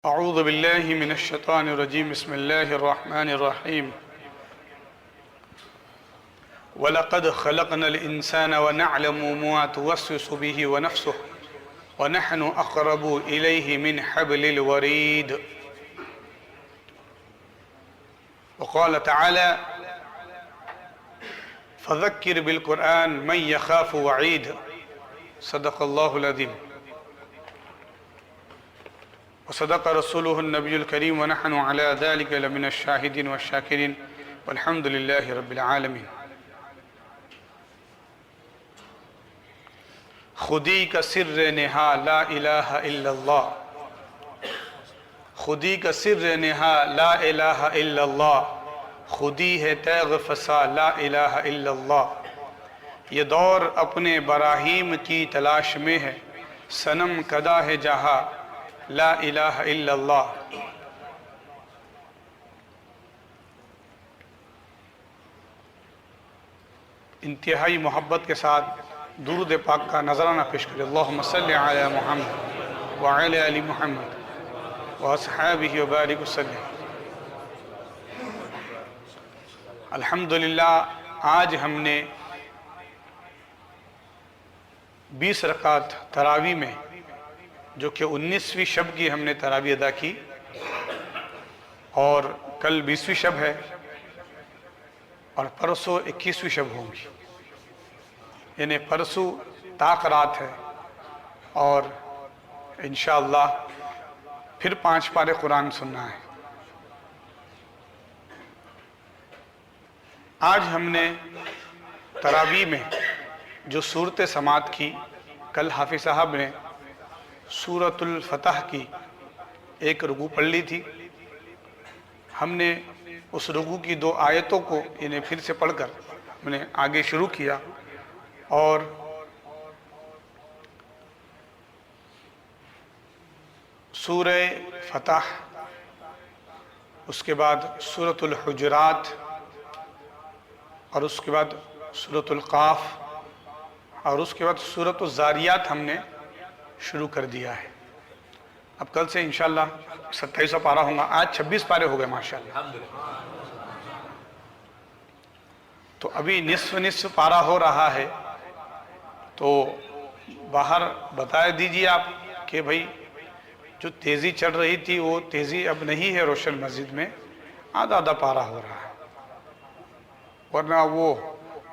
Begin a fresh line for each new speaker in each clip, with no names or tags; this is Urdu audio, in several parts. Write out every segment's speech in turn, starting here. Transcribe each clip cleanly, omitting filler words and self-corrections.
أعوذ بالله من الشيطان الرجيم بسم الله الرحمن الرحيم وَلَقَدْ خَلَقْنَا الْإِنسَانَ وَنَعْلَمُ مَا تُوَسْوِسُ بِهِ وَنَفْسُهُ وَنَحْنُ أَقْرَبُ إِلَيْهِ مِنْ حَبْلِ الْوَرِيدِ وقال تعالى فذكر بالقرآن من يخاف وعيد صدق الله العظيم وصدق رسوله النبي الكريم ونحن على ذلك لمن الشاهدين والشاكرين والحمد لله رب العالمين. خودی کا سر نہا لا الہ الا اللہ، خودی کا سر نہا لا الہ الا اللہ، خودی ہے تیغ فسا لا الہ الا اللہ. یہ دور اپنے براہیم کی تلاش میں ہے، صنم کدا ہے جہاں لا الہ الا اللہ. انتہائی محبت کے ساتھ درود پاک کا نذرانہ پیش کرے. اللہم صلی علی محمد وعلی آل محمد واصحابہ وبارک وسلم. الحمدللہ آج ہم نے 20 رکعت تراویح میں، جو کہ 19ویں شب کی ہم نے تراویح ادا کی، اور کل 20ویں شب ہے اور پرسوں 21ویں شب ہوں گی. یعنی پرسوں طاق رات ہے اور انشاءاللہ پھر 5 پارے قرآن سننا ہے. آج ہم نے تراویح میں جو صورت سماعت کی، کل حافظ صاحب نے سورۃ الفتح کی ایک رکوع پڑھ لی تھی. ہم نے اس رکوع کی 2 آیتوں کو انہیں پھر سے پڑھ کر ہم نے آگے شروع کیا، اور سورہ فتح، اس کے بعد سورۃ الحجرات، اور اس کے بعد سورۃ القاف، اور اس کے بعد سورۃ الزاریات ہم نے شروع کر دیا ہے. اب کل سے انشاءاللہ 27واں پارہ ہوں گا. آج 26 پارے ہو گئے ماشاءاللہ. تو ابھی نصف پارہ ہو رہا ہے، تو باہر بتا دیجئے آپ کہ بھئی جو تیزی چڑھ رہی تھی وہ تیزی اب نہیں ہے. روشن مسجد میں آدھا پارہ ہو رہا ہے، ورنہ وہ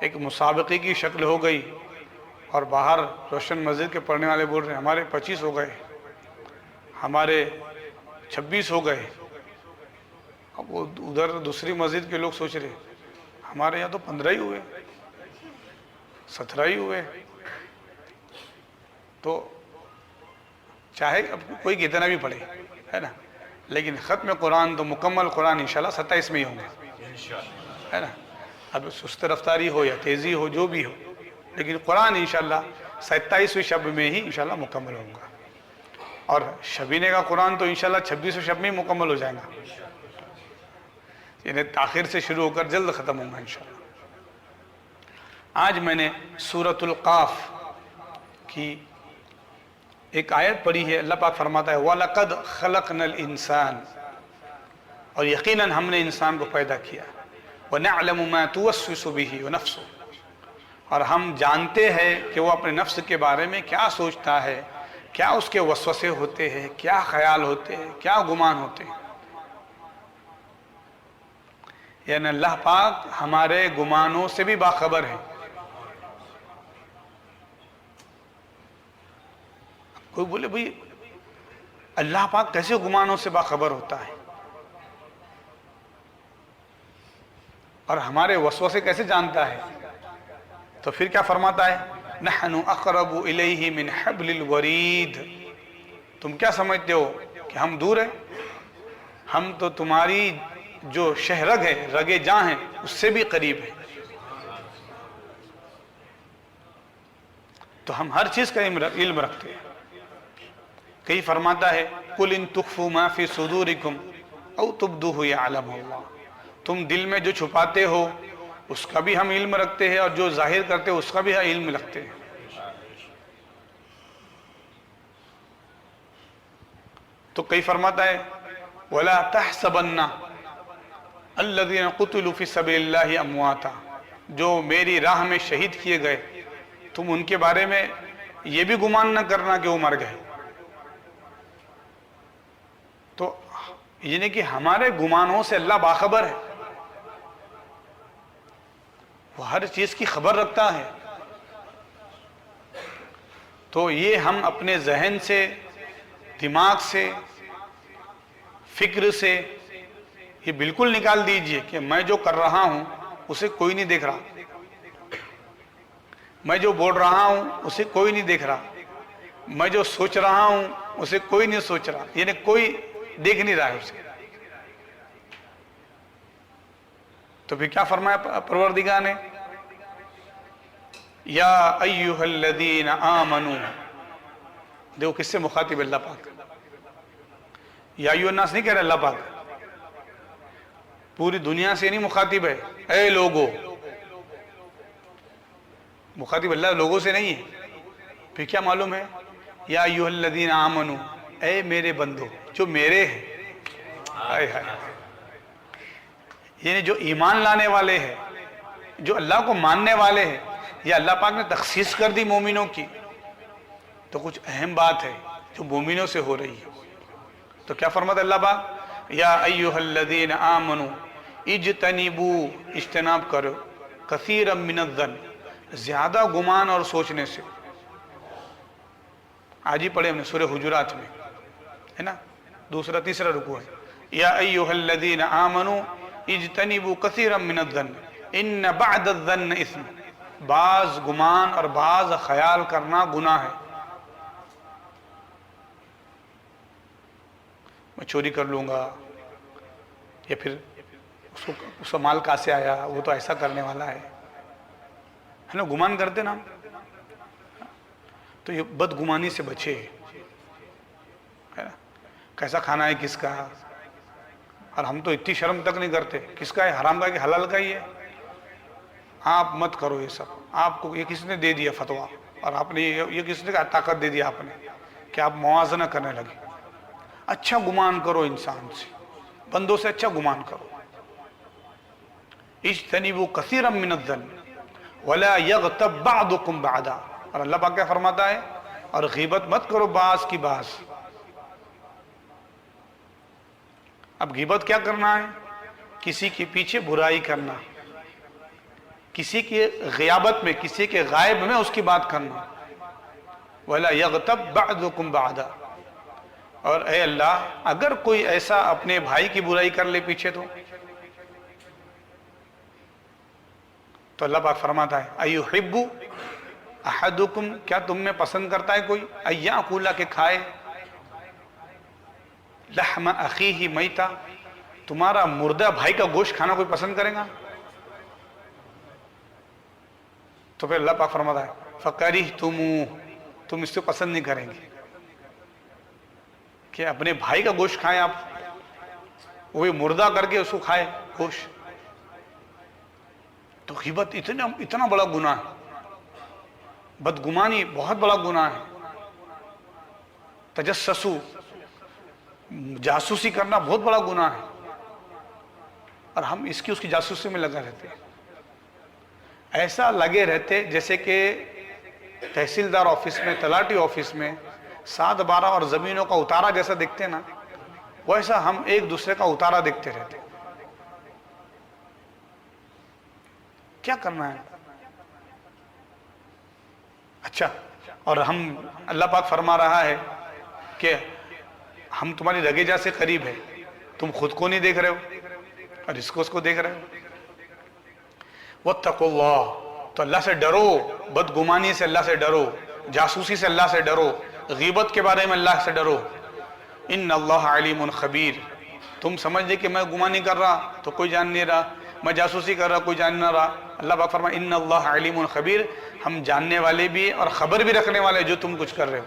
ایک مسابقے کی شکل ہو گئی. اور باہر روشن مسجد کے پڑھنے والے بول رہے ہیں ہمارے 25 ہو گئے، ہمارے 26 ہو گئے. اب وہ ادھر دوسری مسجد کے لوگ سوچ رہے ہمارے یہاں تو 15 ہی ہوئے، 17 ہی ہوئے. تو چاہے اب کوئی کتنا بھی پڑھے، ہے نا، لیکن ختم قرآن تو مکمل قرآن انشاءاللہ 27 میں ہی ہوں گے، ہے نا. اب سست رفتاری ہو یا تیزی ہو، جو بھی ہو، لیکن قرآن انشاءاللہ 27ویں شب میں ہی انشاءاللہ مکمل ہوں گا. اور شبینے کا قرآن تو انشاءاللہ 26ویں شب میں ہی مکمل ہو جائے گا، یعنی تاخیر سے شروع ہو کر جلد ختم ہوں گا انشاءاللہ. آج میں نے سورۃ القاف کی ایک آیت پڑھی ہے. اللہ پاک فرماتا ہے وَلَقَدْ خَلَقْنَا الْإِنسَانَ، اور یقیناً ہم نے انسان کو پیدا کیا. وَنَعْلَمُ مَا تُوَسْوِسُ بِهِ وَنَفْسُهُ، اور ہم جانتے ہیں کہ وہ اپنے نفس کے بارے میں کیا سوچتا ہے، کیا اس کے وسوسے ہوتے ہیں، کیا خیال ہوتے ہیں، کیا گمان ہوتے ہیں. یعنی اللہ پاک ہمارے گمانوں سے بھی باخبر ہے. کوئی بولے بھئی اللہ پاک کیسے گمانوں سے باخبر ہوتا ہے، اور ہمارے وسوسے کیسے جانتا ہے؟ تو پھر کیا فرماتا ہے نحن اقرب الیہ من حبل الورید. تم کیا سمجھتے ہو کہ ہم دور ہیں؟ ہم تو تمہاری جو شہرگ ہے، رگ جاں ہیں، اس سے بھی قریب ہیں. تو ہم ہر چیز کا علم رکھتے ہیں. کئی فرماتا ہے قُلْ إِن تُخْفُوا مَا فِي صُدُورِكُمْ أَوْ تُبْدُوهُ يَعْلَمُهُ اللَّهُ. تم دل میں جو چھپاتے ہو اس کا بھی ہم علم رکھتے ہیں، اور جو ظاہر کرتے ہیں اس کا بھی علم رکھتے ہیں. تو کئی فرماتا ہے وَلَا تَحْسَبَنَّ الَّذِينَ قُتِلُوا فِي سَبِيلِ اللَّهِ أَمْوَاتًا، جو میری راہ میں شہید کیے گئے تم ان کے بارے میں یہ بھی گمان نہ کرنا کہ وہ مر گئے۔ تو یعنی کہ ہمارے گمانوں سے اللہ باخبر ہے، وہ ہر چیز کی خبر رکھتا ہے۔ تو یہ ہم اپنے ذہن سے، دماغ سے، فکر سے یہ بالکل نکال دیجئے کہ میں جو کر رہا ہوں اسے کوئی نہیں دیکھ رہا، میں جو بول رہا ہوں اسے کوئی نہیں دیکھ رہا، میں جو سوچ رہا ہوں اسے کوئی نہیں سوچ رہا، یعنی کوئی دیکھ نہیں رہا ہے اسے۔ تو پھر کیا فرمایا پروردگار نے؟ یا ایہا الذین آمنوا، دیکھو کس سے مخاطب اللہ پاک، یا ایہا الناس نہیں کہہ رہے اللہ پاک، پوری دنیا سے نہیں مخاطب ہے، اے لوگو، مخاطب اللہ لوگوں سے نہیں ہے۔ پھر کیا معلوم ہے؟ یا ایہا الذین آمنوا، اے میرے بندو جو میرے ہیں، ہائے ہائے، یعنی جو ایمان لانے والے ہیں، جو اللہ کو ماننے والے ہیں، یا اللہ پاک نے تخصیص کر دی مومنوں کی، تو کچھ اہم بات ہے جو مومنوں سے ہو رہی ہے۔ تو کیا فرماتا اللہ پاک؟ یا ایہا الذین آمنوا اجتنبوا، اجتناب کرو، کثیرا من الظن، زیادہ گمان اور سوچنے سے۔ آج ہی پڑھے ہم نے سورہ حجرات میں، ہے نا، دوسرا تیسرا رکوع ہے، یا ایہا الذین آمنوا اجتنبوا کثیرا من الظن ان بعد الظن اثم، بعض گمان اور بعض خیال کرنا گناہ ہے۔ میں چوری کر لوں گا، یا پھر اس کا مال کہاں سے آیا، وہ تو ایسا کرنے والا ہے نا، گمان کرتے نا ہم۔ تو یہ بدگمانی سے بچے، ہے نا، کیسا کھانا ہے کس کا، اور ہم تو اتنی شرم تک نہیں کرتے، کس کا ہے، حرام کا ہے کہ حلال کا ہی ہے۔ آپ مت کرو یہ سب، آپ کو یہ کس نے دے دیا فتویٰ، اور آپ نے یہ کس نے طاقت دے دیا آپ نے کہ آپ موازنہ کرنے لگے۔ اچھا گمان کرو انسان سے، بندوں سے اچھا گمان کرو۔ اجتنبوا کثیرا من الظن ولا یغتب بعضکم بعضا، اور اللہ پاک کیا فرماتا ہے؟ اور غیبت مت کرو بعض کی بعض۔ اب غیبت کیا کرنا ہے؟ کسی کے پیچھے برائی کرنا، کسی کی غیابت میں، کسی کے غائب میں اس کی بات کرنا۔ وَلَا يَغْتَبْ بَعْضُكُمْ بَعْضًا، اور اے اللہ اگر کوئی ایسا اپنے بھائی کی برائی کر لے پیچھے تو اللہ پاک فرماتا ہے اَيُحِبُّ أَحَدُكُمْ، کیا تم میں پسند کرتا ہے کوئی، اَيَّأْكُلَ، کہ کھائے، لحم اخیہ میتا، تمہارا مردہ بھائی کا گوشت کھانا کوئی پسند کرے گا؟ تو پھر اللہ پاک فرماتا ہے فَكَرِهْتُمُوهُ، تم اس سے پسند نہیں کریں گے کہ اپنے بھائی کا گوشت کھائیں، آپ وہی مردہ کر کے اس کو کھائے گوشت۔ تو غیبت اتنا بڑا گناہ ہے، بدگمانی بہت بڑا گناہ ہے، تجسسو، جاسوسی کرنا بہت بڑا گناہ ہے، اور ہم اس کی جاسوسی میں لگا رہتے ہیں۔ ایسا لگے رہتے جیسے کہ تحصیلدار آفس میں، تلاٹی آفس میں 7/12 اور زمینوں کا اتارا جیسا دیکھتے نا، ویسا ہم ایک دوسرے کا اتارا دیکھتے رہتے۔ کیا کرنا ہے؟ اچھا، اور ہم، اللہ پاک فرما رہا ہے کہ ہم تمہاری رگے سے قریب ہے، تم خود کو نہیں دیکھ رہے ہو اور اس کو دیکھ رہے ہو۔ وَاتَّقُوا اللَّهَ، تو اللہ سے ڈرو، بدگمانی سے اللہ سے ڈرو، جاسوسی سے اللہ سے ڈرو، غیبت کے بارے میں اللہ سے ڈرو۔ ان اللہ علیم خبیر، تم سمجھ لے کہ میں گمانی کر رہا تو کوئی جان نہیں رہا، میں جاسوسی کر رہا کوئی جان نہ رہا، اللہ پاک فرمائے ان اللہ علیم خبیر، ہم جاننے والے بھی اور خبر بھی رکھنے والے جو تم کچھ کر رہے ہو۔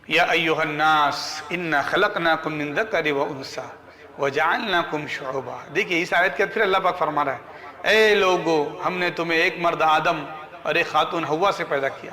یا ایہا الناس انا خلقناکم من ذکر و انثی وجعلناکم شعوبا، دیکھیے اس آیت کے پھر اللہ پاک فرما رہا ہے اے لوگو، ہم نے تمہیں ایک مرد آدم اور ایک خاتون حوا سے پیدا کیا،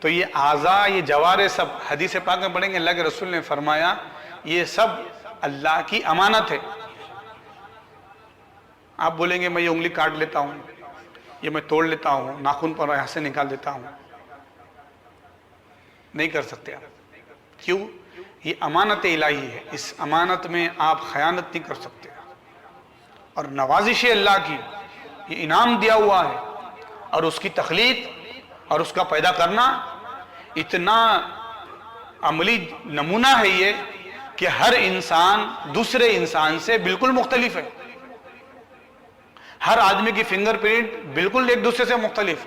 تو یہ اعضاء، یہ جوارے سب حدیث پاک میں پڑھیں گے، اللہ کے رسول نے فرمایا یہ سب اللہ کی امانت ہے۔ آپ بولیں گے میں یہ انگلی کاٹ لیتا ہوں، یہ میں توڑ لیتا ہوں، ناخن پر یہاں سے نکال دیتا ہوں، نہیں کر سکتے آپ۔ کیوں؟ یہ امانت الہی ہے، اس امانت میں آپ خیانت نہیں کر سکتے۔ اور نوازش اللہ کی، یہ انعام دیا ہوا ہے، اور اس کی تخلیق اور اس کا پیدا کرنا اتنا عملی نمونہ ہے یہ کہ ہر انسان دوسرے انسان سے بالکل مختلف ہے۔ ہر آدمی کی فنگر پرنٹ بالکل ایک دوسرے سے مختلف،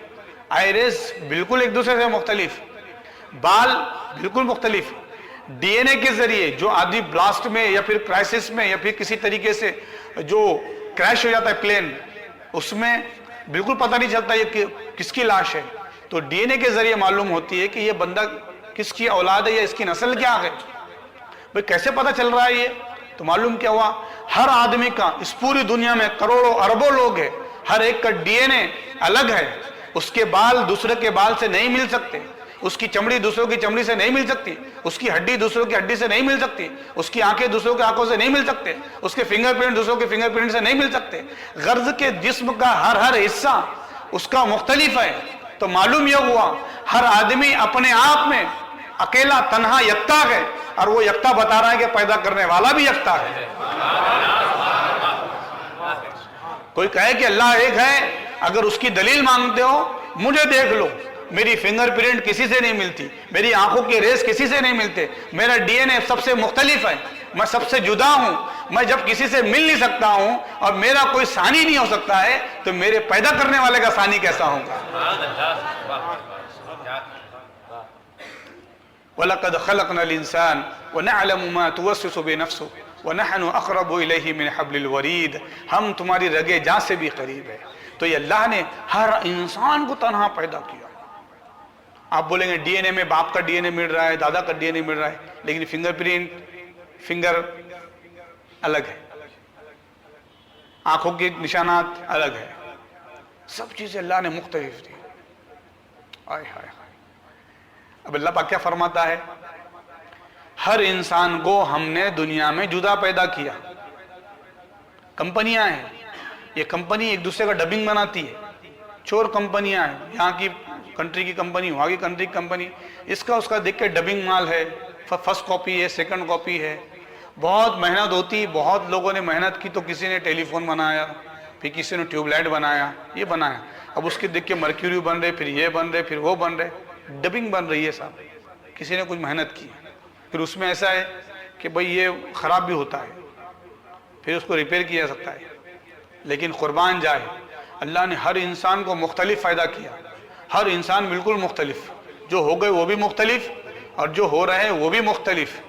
آئرس بالکل ایک دوسرے سے مختلف، بال بالکل مختلف۔ ڈی این اے کے ذریعے جو آدمی بلاسٹ میں یا پھر کرائسس میں یا پھر کسی طریقے سے جو کریش ہو جاتا ہے پلین، اس میں بالکل پتہ نہیں چلتا یہ کس کی لاش ہے، تو ڈی این اے کے ذریعے معلوم ہوتی ہے کہ یہ بندہ کس کی اولاد ہے یا اس کی نسل کیا ہے۔ بھئی کیسے پتہ چل رہا ہے یہ؟ تو معلوم کیا ہوا، ہر آدمی کا اس پوری دنیا میں کروڑوں اربوں لوگ ہیں، ہر ایک کا ڈی این اے الگ ہے، اس کے بال دوسرے کے بال سے نہیں مل سکتے، اس کی چمڑی دوسروں کی چمڑی سے نہیں مل سکتی، اس کی ہڈی دوسروں کی ہڈی سے نہیں مل سکتی، اس کی آنکھیں دوسروں کی آنکھوں سے نہیں مل سکتے، اس کے فنگر پرنٹ دوسروں کے فنگر پرنٹ سے نہیں مل سکتے۔ غرض کے جسم کا ہر حصہ اس کا مختلف ہے۔ تو معلوم یہ ہوا ہر آدمی اپنے آپ میں اکیلا تنہا یکتا ہے، اور وہ یکتا بتا رہا ہے کہ پیدا کرنے والا بھی یکتا ہے۔ کوئی کہے کہ اللہ ایک ہے، اگر اس کی دلیل مانگتے ہو مجھے دیکھ لو، میری فنگر پرنٹ کسی سے نہیں ملتی، میری آنکھوں کے ریس کسی سے نہیں ملتے، میرا ڈی این اے سب سے مختلف ہے، میں سب سے جدا ہوں، میں جب کسی سے مل نہیں سکتا ہوں اور میرا کوئی ثانی نہیں ہو سکتا ہے تو میرے پیدا کرنے والے کا ثانی کیسا ہوگا؟ وَلَقَدْ خَلَقْنَا الْإِنسَانَ وَنَعْلَمُ مَا تُوَسْوِسُ بِنَفْسُهُ وَنَحْنُ أَقْرَبُ إِلَيْهِ مِنْ حَبْلِ الْوَرِيدِ، ہم تمہاری رگے جاں سے بھی قریب ہے۔ تو یہ اللہ نے ہر انسان کو تنہا پیدا کیا۔ آپ بولیں گے ڈی این اے میں باپ کا ڈی این اے مل رہا ہے، دادا کا ڈی این اے مل رہا ہے، لیکن فنگر پرنٹ فنگر الگ ہے، آنکھوں کے نشانات الگ ہے، سب چیزیں اللہ نے مختلف دی۔ آئے ہائے ہائے۔ اب اللہ پاک کیا فرماتا ہے؟ ہر انسان کو ہم نے دنیا میں جدا پیدا کیا۔ کمپنیاں ہیں، یہ کمپنی ایک دوسرے کا ڈبنگ بناتی ہے، چور کمپنیاں ہیں، یہاں کی کنٹری کی کمپنی، وہاں کی کنٹری کی کمپنی، اس کا دیکھ کے ڈبنگ مال ہے، فرسٹ کاپی ہے، سیکنڈ کاپی ہے، بہت محنت ہوتی، بہت لوگوں نے محنت کی، تو کسی نے ٹیلی فون بنایا، پھر کسی نے ٹیوب لائٹ بنایا، یہ بنایا، اب اس کے دیکھ کے مرکیوری بن رہے، پھر یہ بن رہے، پھر وہ بن رہے، ڈبنگ بن رہی ہے صاحب، کسی نے کچھ محنت کی۔ پھر اس میں ایسا ہے کہ بھئی یہ خراب بھی ہوتا ہے، پھر اس کو ریپیئر کیا جا سکتا ہے، لیکن قربان جائے اللہ نے ہر انسان کو مختلف فائدہ کیا، ہر انسان بالکل مختلف، جو ہو گئے وہ بھی مختلف اور جو ہو رہے ہیں وہ بھی مختلف۔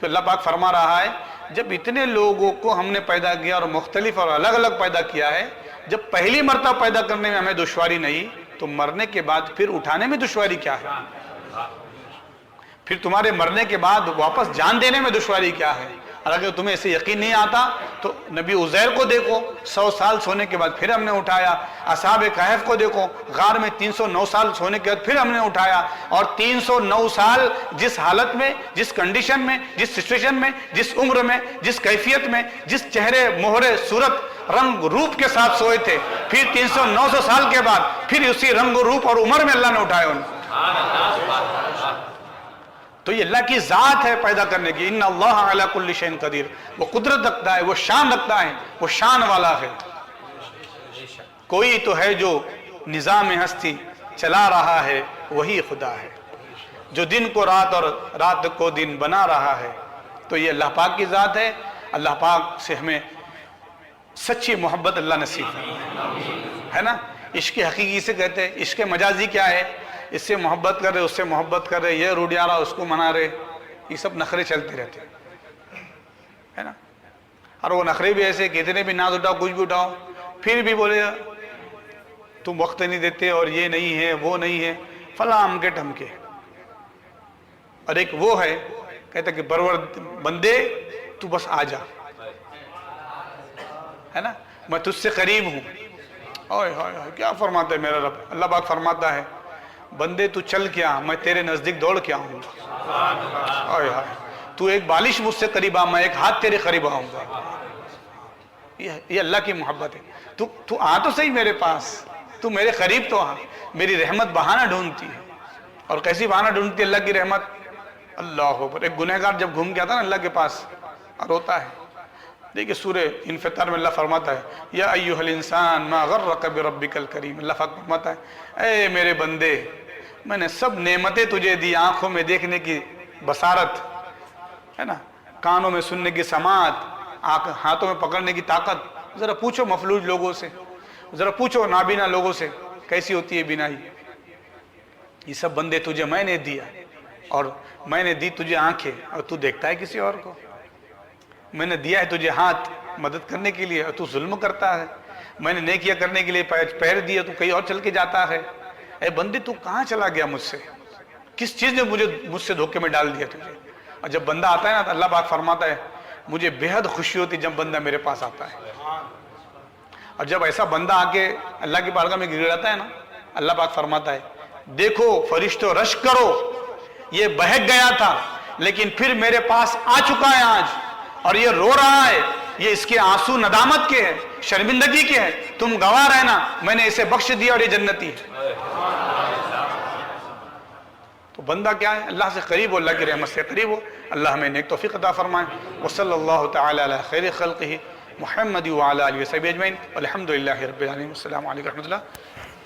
تو اللہ پاک فرما رہا ہے جب اتنے لوگوں کو ہم نے پیدا کیا اور مختلف اور الگ الگ پیدا کیا ہے، جب پہلی مرتبہ پیدا کرنے میں ہمیں دشواری نہیں، تو مرنے کے بعد پھر اٹھانے میں دشواری کیا ہے؟ پھر تمہارے مرنے کے بعد واپس جان دینے میں دشواری کیا ہے؟ اور اگر تمہیں اسے یقین نہیں آتا تو نبی عزیر کو دیکھو، 100 سال سونے کے بعد پھر ہم نے اٹھایا، اصحاب کہف کو دیکھو، غار میں 309 سال سونے کے بعد پھر ہم نے اٹھایا، اور 309 سال جس حالت میں، جس کنڈیشن میں، جس سچویشن میں، جس عمر میں، جس کیفیت میں، جس چہرے مہرے صورت رنگ روپ کے ساتھ سوئے تھے، پھر 300-900 سال کے بعد پھر اسی رنگ روپ اور عمر میں اللہ نے اٹھایا ان کو۔ تو یہ اللہ کی ذات ہے پیدا کرنے کی، ان اللہ علی کل شیء قدیر، وہ قدرت رکھتا ہے، وہ شان رکھتا ہے، وہ شان والا ہے۔ کوئی تو ہے جو نظام ہستی چلا رہا ہے، وہی خدا ہے، جو دن کو رات اور رات کو دن بنا رہا ہے۔ تو یہ اللہ پاک کی ذات ہے۔ اللہ پاک سے ہمیں سچی محبت اللہ نصیب ہے نا۔ عشق حقیقی سے کہتے ہیں، عشق مجازی کیا ہے؟ اس سے محبت کر رہے، اس سے محبت کر رہے، یہ روڈیا رہا اس کو منا رہے، یہ سب نخرے چلتے رہتے ہے نا۔ اور وہ نخرے بھی ایسے، کتنے بھی ناز اٹھاؤ، کچھ بھی اٹھاؤ، پھر بھی بولے تم وقت نہیں دیتے اور یہ نہیں ہے وہ نہیں ہے، فلاں امکے ٹھمکے۔ اور ایک وہ ہے کہتا کہ پرور بندے تو بس آ جا، ہے نا، میں تجھ سے قریب ہوں۔ اوئے ہوئے ہوئے، کیا فرماتا ہے میرا رب؟ اللہ پاک فرماتا ہے بندے تو چل کے آ، میں تیرے نزدیک دوڑ کے آؤں گا، آئے ہائے تو ایک بالش مجھ سے قریب آ، میں ایک ہاتھ تیرے قریب آؤں گا۔ یہ اللہ کی محبت ہے۔ تو آ تو صحیح میرے پاس، تو میرے قریب تو آ، میری رحمت بہانہ ڈھونڈتی ہے۔ اور کیسی بہانہ ڈھونڈتی ہے اللہ کی رحمت؟ اللہ اکبر، ایک گنہگار جب گھوم کے آتا نا اللہ کے پاس اور روتا ہے، دیکھیں سورہ انفطار میں اللہ فرماتا ہے یا ایھا الانسان ما غرک بربک الکریم، اللہ پاک فرماتا ہے اے میرے بندے، میں نے سب نعمتیں تجھے دی، آنکھوں میں دیکھنے کی بصارت ہے نا، کانوں میں سننے کی سماعت، ہاتھوں میں پکڑنے کی طاقت۔ ذرا پوچھو مفلوج لوگوں سے، ذرا پوچھو نابینا لوگوں سے کیسی ہوتی ہے بینائی۔ یہ سب بندے تجھے میں نے دیا، اور میں نے دی تجھے آنکھیں اور تو دیکھتا ہے کسی اور کو۔ میں نے دیا ہے تجھے ہاتھ مدد کرنے کے لیے اور تو ظلم کرتا ہے۔ میں نے نیکیاں کرنے کے لیے پیر دیا تو کہیں اور چل کے جاتا ہے۔ اے بندے تو کہاں چلا گیا مجھ سے؟ کس چیز نے مجھ سے دھوکے میں ڈال دیا تجھے؟ اور جب بندہ آتا ہے نا تو اللہ پاک فرماتا ہے مجھے بے حد خوشی ہوتی جب بندہ میرے پاس آتا ہے۔ اور جب ایسا بندہ آ کے اللہ کی بارگاہ میں گر جاتا ہے نا، اللہ پاک فرماتا ہے دیکھو فرشتوں رش کرو، یہ بہک گیا تھا لیکن پھر میرے پاس آ چکا ہے آج، اور یہ رو رہا ہے، یہ اس کے آنسو ندامت کے ہیں، شرمندگی کے ہیں، تم گواہ رہنا میں نے اسے بخش دیا اور یہ جنتی ہے۔ تو بندہ کیا ہے؟ اللہ سے قریب ہو، اللہ کی رحمت سے قریب ہو۔ اللہ ہمیں نیک توفیق عطا فرمائے۔ وصلی اللہ تعالی علی خیر خلقہ محمد وعلی آلہ وصحبہ اجمعین، والحمد للہ رب العالمین۔ السلام علیکم ورحمۃ اللہ۔